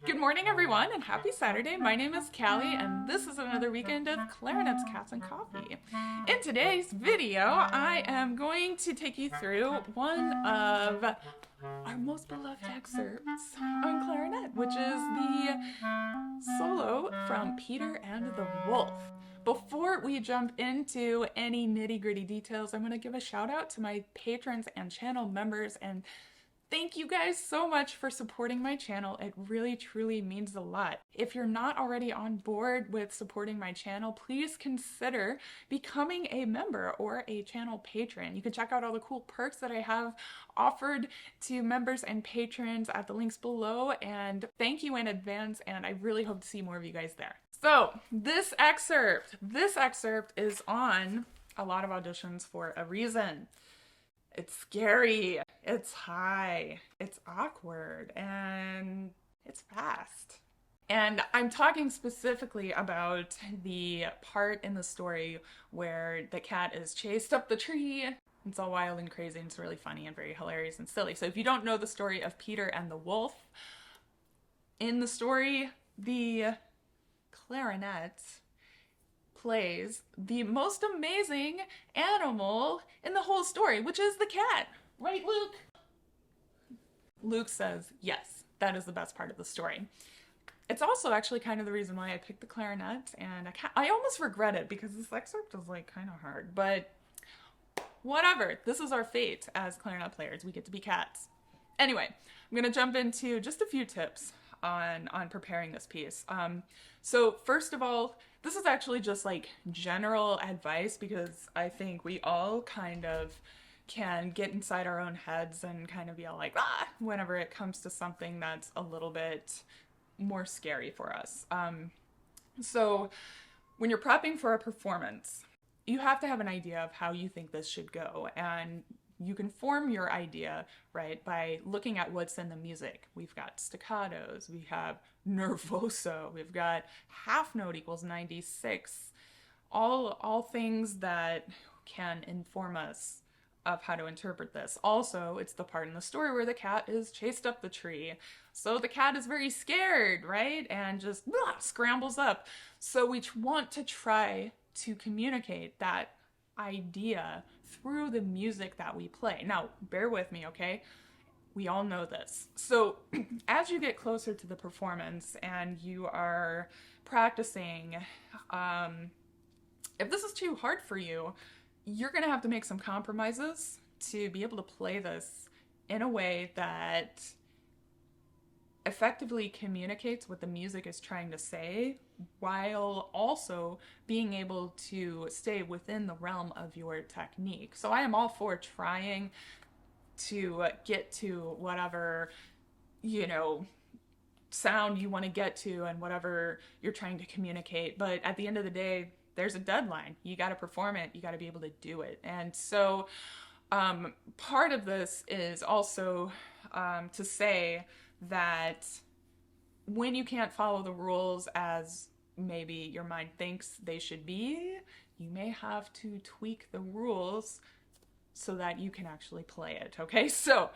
Good morning, everyone, and happy Saturday. My name is Callie, and this is another weekend of Clarinets, Cats, and Coffee. In today's video, I am going to take you through one of our most beloved excerpts on clarinet, which is the solo from Peter and the Wolf. Before we jump into any nitty-gritty details, I'm going to give a shout out to my patrons and channel members, and thank you guys so much for supporting my channel. It really, truly means a lot. If you're not already on board with supporting my channel, please consider becoming a member or a channel patron. You can check out all the cool perks that I have offered to members and patrons at the links below, and thank you in advance, and I really hope to see more of you guys there. So, this excerpt is on a lot of auditions for a reason. It's scary, it's high, it's awkward, and it's fast. And I'm talking specifically about the part in the story where the cat is chased up the tree. It's all wild and crazy, and it's really funny and very hilarious and silly. So if you don't know the story of Peter and the Wolf, in the story, the clarinet plays the most amazing animal in the whole story, which is the cat. Right, Luke? Luke says, yes, that is the best part of the story. It's also actually kind of the reason why I picked the clarinet, and I almost regret it because this excerpt is like kind of hard, but whatever. This is our fate as clarinet players. We get to be cats. Anyway, I'm gonna jump into just a few tips on preparing this piece. So first of all, this is actually just like general advice because I think we all kind of can get inside our own heads and kind of be all like, whenever it comes to something that's a little bit more scary for us. So when you're prepping for a performance, you have to have an idea of how you think this should go, and you can form your idea, right, by looking at what's in the music. We've got staccatos, we have nervoso, we've got half note equals 96, all things that can inform us of how to interpret this. Also, it's the part in the story where the cat is chased up the tree. So the cat is very scared, right, and just scrambles up. So we want to try to communicate that idea through the music that we play. Now, bear with me, okay? We all know this. So as you get closer to the performance and you are practicing, if this is too hard for you, you're gonna have to make some compromises to be able to play this in a way that effectively communicates what the music is trying to say, while also being able to stay within the realm of your technique. So I am all for trying to get to whatever, sound you want to get to and whatever you're trying to communicate. But at the end of the day, there's a deadline. You got to perform it. You got to be able to do it. And so part of this is also to say that when you can't follow the rules as maybe your mind thinks they should be, you may have to tweak the rules so that you can actually play it, okay? So,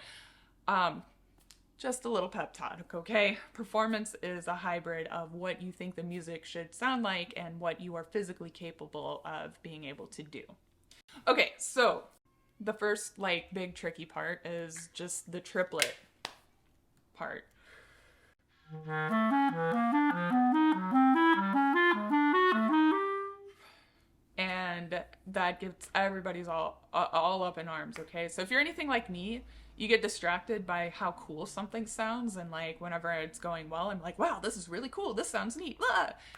just a little pep talk, okay? Performance is a hybrid of what you think the music should sound like and what you are physically capable of being able to do. Okay, so the first, big tricky part is just the triplet part. And that gets everybody's all up in arms, okay? So if you're anything like me, you get distracted by how cool something sounds, and whenever it's going well, I'm like, wow, this is really cool, this sounds neat,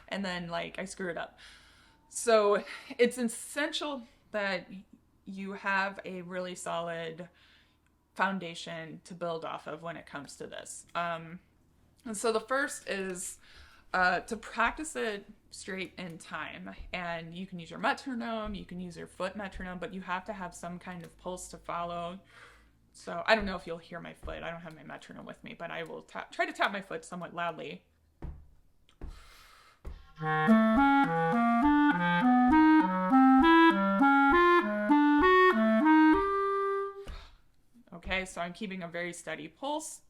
and then I screw it up. So it's essential that you have a really solid foundation to build off of when it comes to this. And so the first is to practice it straight in time. And you can use your metronome, you can use your foot metronome, but you have to have some kind of pulse to follow. So I don't know if you'll hear my foot. I don't have my metronome with me, but I will try to tap my foot somewhat loudly. Okay, so I'm keeping a very steady pulse.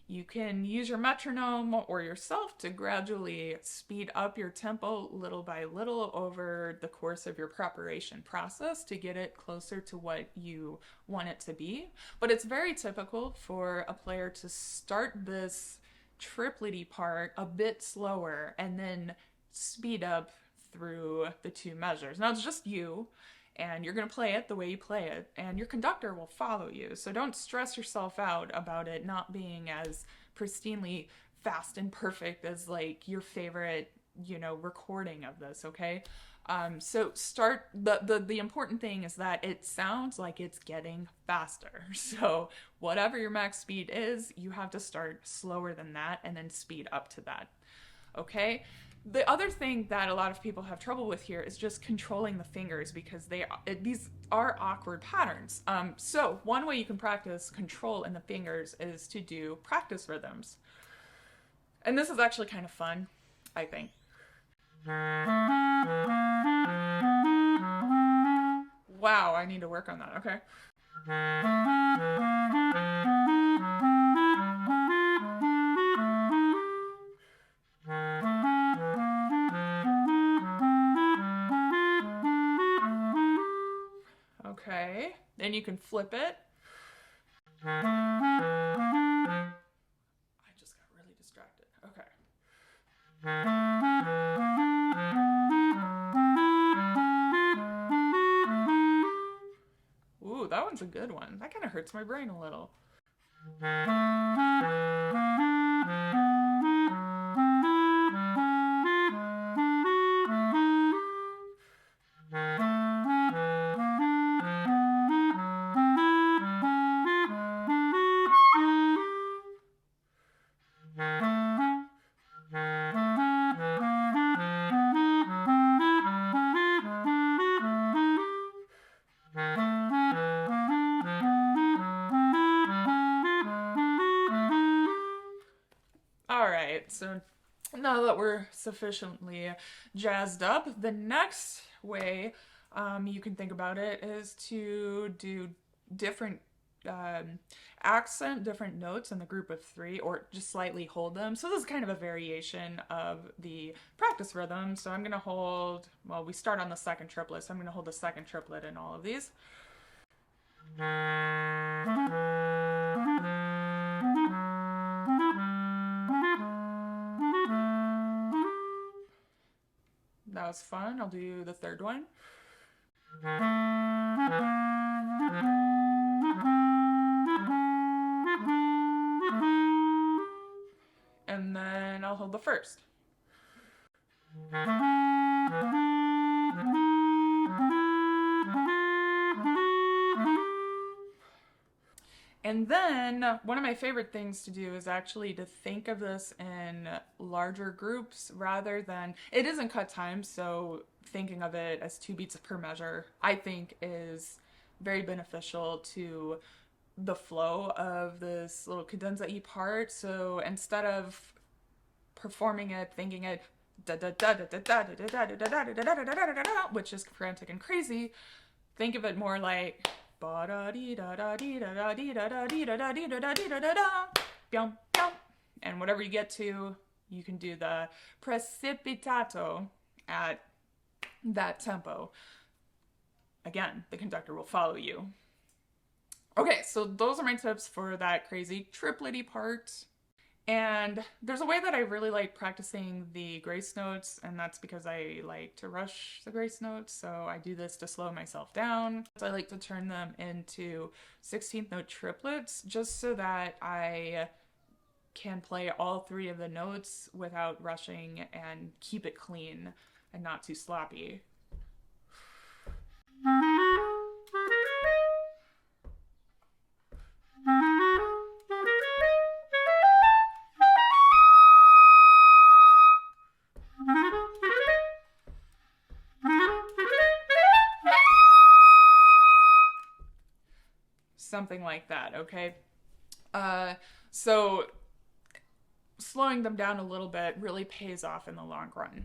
You can use your metronome or yourself to gradually speed up your tempo little by little over the course of your preparation process to get it closer to what you want it to be. But it's very typical for a player to start this triplety part a bit slower and then speed up through the two measures. Now it's just you, and you're going to play it the way you play it, and your conductor will follow you. So don't stress yourself out about it not being as pristinely fast and perfect as like your favorite, you know, recording of this, okay? So start, the important thing is that it sounds like it's getting faster. So whatever your max speed is, you have to start slower than that and then speed up to that, okay? The other thing that a lot of people have trouble with here is just controlling the fingers, because these are awkward patterns. So one way you can practice control in the fingers is to do practice rhythms. And this is actually kind of fun, I think. Wow, I need to work on that, okay. Okay, then you can flip it. I just got really distracted. Okay. Ooh, that one's a good one. That kind of hurts my brain a little. Alright, so now that we're sufficiently jazzed up, the next way you can think about it is to do different accent, different notes in the group of three, or just slightly hold them. So this is kind of a variation of the practice rhythm. So I'm going to hold, well, we start on the second triplet, so I'm going to hold the second triplet in all of these. That was fun. I'll do the third one. And then I'll hold the first. And then one of my favorite things to do is actually to think of this in larger groups rather than, it isn't cut time, so thinking of it as 2 beats per measure, I think is very beneficial to the flow of this little cadenza E part. So instead of performing it, thinking it, which is frantic and crazy, think of it more like and whatever you get to, you can do the precipitato at that tempo. Again, the conductor will follow you. Okay, so those are my tips for that crazy triplety part. And there's a way that I really like practicing the grace notes, and that's because I like to rush the grace notes, so I do this to slow myself down. I like to turn them into 16th note triplets just so that I can play all 3 of the notes without rushing and keep it clean and not too sloppy. Something like that, okay? So slowing them down a little bit really pays off in the long run.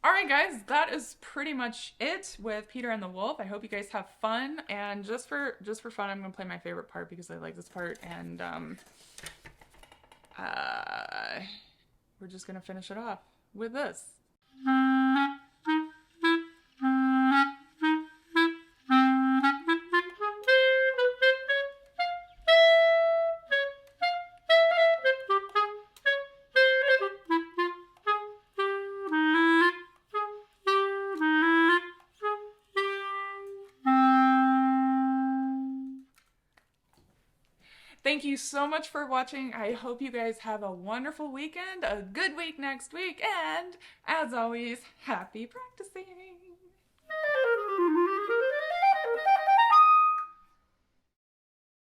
Alright guys, that is pretty much it with Peter and the Wolf. I hope you guys have fun, and just for fun, I'm gonna play my favorite part because I like this part, and we're just going to finish it off with this. Thank you so much for watching. I hope you guys have a wonderful weekend, a good week next week, and as always, happy practicing!